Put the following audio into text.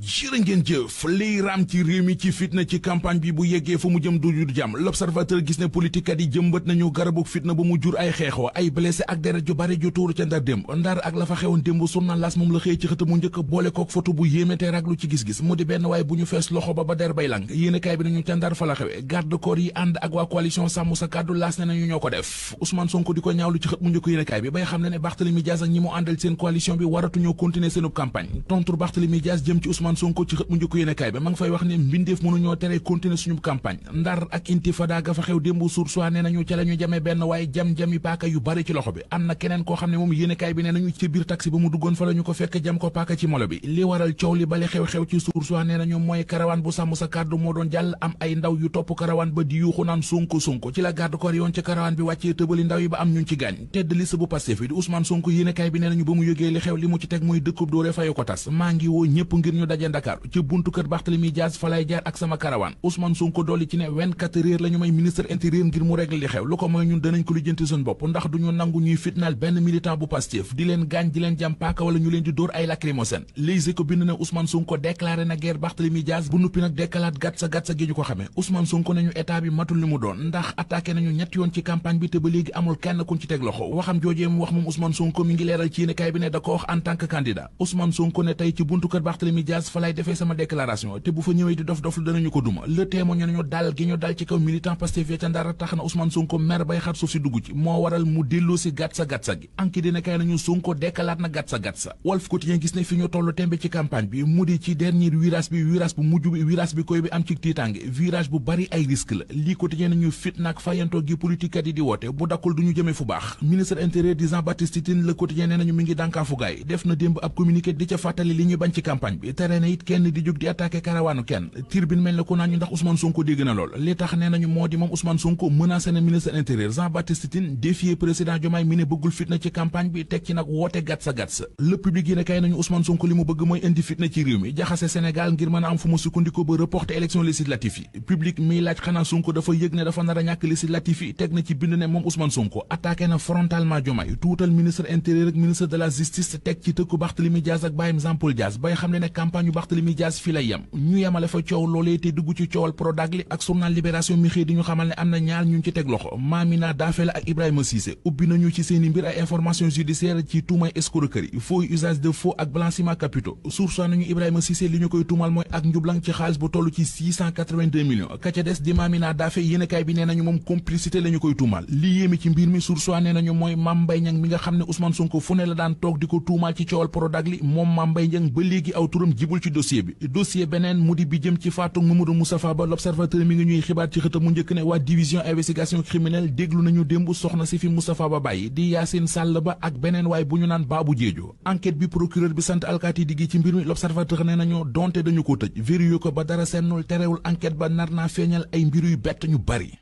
jërë ngeen jëf liy raam ci réew mi ci fitna ci campagne bi bu yeggee fa mu jëm du jàmm. L'observateur gis ne politique kat yi jëmbat nañu garabu fitna ba mu jur ay xeexoo ay blessé ak deret ju bari ju tuuru ca Ndar démb Ndar ak la fa xewoon démb journal L'As moom la xëy ci xët mu njëkk boole kook photo bu yéeme te raglu ci gis-gis mu di benn waaye bu ñu fees loxo ba der bay lang yéenekaay bi nañu ca Ndar fa la xewe garde corps yi ànd ak waa coalition sàmm sa kàddu L'As ne nañu ñoo ko def Ousmane Sonko di ko ñaawlu ci xët mu njëkk yéenekaay bi bay xam ne Barthélémy Dias ak ñi mu àndal seen coalition bi waratuñoo continuer seenub campagne tontu Barthélémy Dias jëm ci Ousmane Sonko ci xët mu njëkk yéenekaay bi ma ngi fay wax ne mbindeef mënuñoo tere continuer suñu campagne Ndar ak intifada ga fa xew démb Source A nee nañu ca la ñu jame benn waaye jam-jami paaka yu bari ci loxo bi am na keneen koo xam ne moom yéenekaay bi nee nañu ci biir taxi ba mu duggoon fa la ñu ko fekk jam ko paaka ci molo bi li waral coow li bale xew-xew ci Source A nee nañu mooy karawaan bu sàmm sa kàddu moo doon jàll am ay ndaw yu topp karawaan ba di yuuxu naan Sonko Sonko ci la garde corps yoon ci karawaan bi wàccee tëbali ndaw yi ba am ñun ci gaañ tedd liste bu Pastef di Ousmane Sonko yéenekaay bi nee nañu ba mu yëgee li xew li mu ci teg mooy dëkkub dóore fayu ko tas maa ngi woo ñëpp ngir ñu daje Dakar ci buntu kër Barthélémy Dias fa lay jaar ak sama karawaan Ousmane Sonko dolli ci ne 24 heures la ñu may ministre intérieur ngir mu régler li xew lu ko mooy ñun danañ ko lijjanti suñu bopp ndax duñu nangu ñuy fitnaal benn militant bu Pastef di leen gaañ di leen jàm paaka wala ñu leen di dóor ay lacrymogène Les Échos bind na Ousmane Sonko déclaré na guerre Barthélémy Dias bu nuppi nag dekkalaat gatsa gi ñu ko xamee Ousmane Sonko nañu état bi matul li mu doon ndax attaqué nañu ñetti yoon ci campagne bi te ba léegi amul kenn kuñ ci teg loxo waxam joojee mu wax moom Ousmane Sonko mi ngi leeral ci yéenekaay bi ne da ko wax en tant que candidat Ousmane Sonko ne tey ci buntu kër Barthélémy Dias fa lay defee sama déclaration te bu fa ñëwee di dof lu danañu ko duma le témoin nañu dal gi ñu dal ci kaw militant Pastef ca Ndar tax na Ousmane Sonko mer bay xar suuf si dugg ci moo waral mu delloo si gatsa gi anki dina kay nañu Sonko dekkalaat na gatsa Walf Quotidien gis ne fi ñu tollu tembe ci campagne bi mu di ci dernier virage bu mujj bi virage bi koy bi am ci tiitange virage bu bari ay risque la lii Quotidien nañu fit nag fayantoo gi politique kat yi di woote bu dakkul duñu jëmee fu baax ministre intérieur di Jean-Baptiste Tine le Quotidien nee nañu mi ngi dànkaafu gaay def na démb ab communiqué di ca fàttali li ñu bañ ci campagne bi tere na it kenn di jóg di attaqué karawaanu kenn Tribune mel na ko naan ñu ndax Ousmane Sonko dégg na lool li tax nee nañu moo di moom Ousmane Sonko menacé na ministre intérieur Jean-Baptiste Tine défier président Diomaye mi ne bëggul fitna ci campagne bi teg ci nag woote gatsa le public yéene kay nañu Ousmane Sonko li mu bëgg mooy indi fitna ci réew mi jaxase Sénégal ngir mën a am fu mu sukkandiko ba reporter élection législative yi public miy laaj xanaa Sonko dafa yëg ne dafa nar a ñàkk législative yi teg na ci bind ne moom Ousmane Sonko attaqué na frontalement Diomaye tuutal ministre intérieur ak ministre de la justice teg ci tëkku Barthélémy Dias ak bàyyim Jean-Paul Dias bay xam ne campagne yu Barthélémy Dias fi lay yem ñu yemale fa coow loolee te dugg ci coowal Prodac li ak journal Libération mi xëy di ñu xamal ne am na ñaar ñu ci teg loxo Mamina Dafela ak Ibrahima Cissé ubbi nañu ci seeni mbir ay information judiciaire ci tuumay escroquerie faux usage de faux ak blanchiment capitaux source nañu Ibrahima Cissé li ñu koy tuumal mooy ak njublang ci xaalis bu toll ci 682 millions ka ca des di Mamina Dafe yéenekaay bi nee nañu moom complicité la ñu koy tuumal li yéemi ci mbir mi source nee nañu mooy Mame Mbaye Niang mi nga xam ne Ousmane Sonko fu ne la daan toog di ko tuumal ci coowal Prodac li moom Mame Mbaye Niang ba léegi aw turam jibul ci dossier bi dossier beneen mu di bi jëm ci faatu Mamadou Moustapha Ba l'Observateur mi ngi ñuy xibaar ci xëtam mu njëkk ne waa division investigation criminelle déglu nañu démb soxna si fi Moustapha Ba bàyyi di Yacine Sall Ba ak beneen waay bu ñu naan Babou Diédhiou enquête bi procureur bi sant alkaati diggi ci mbir mi l'Observateur nee nañu donte dañu ko tëj vérifié ko ba dara sennul terewul enquête ba nar naa feeñal ay mbir yu bett ñu bari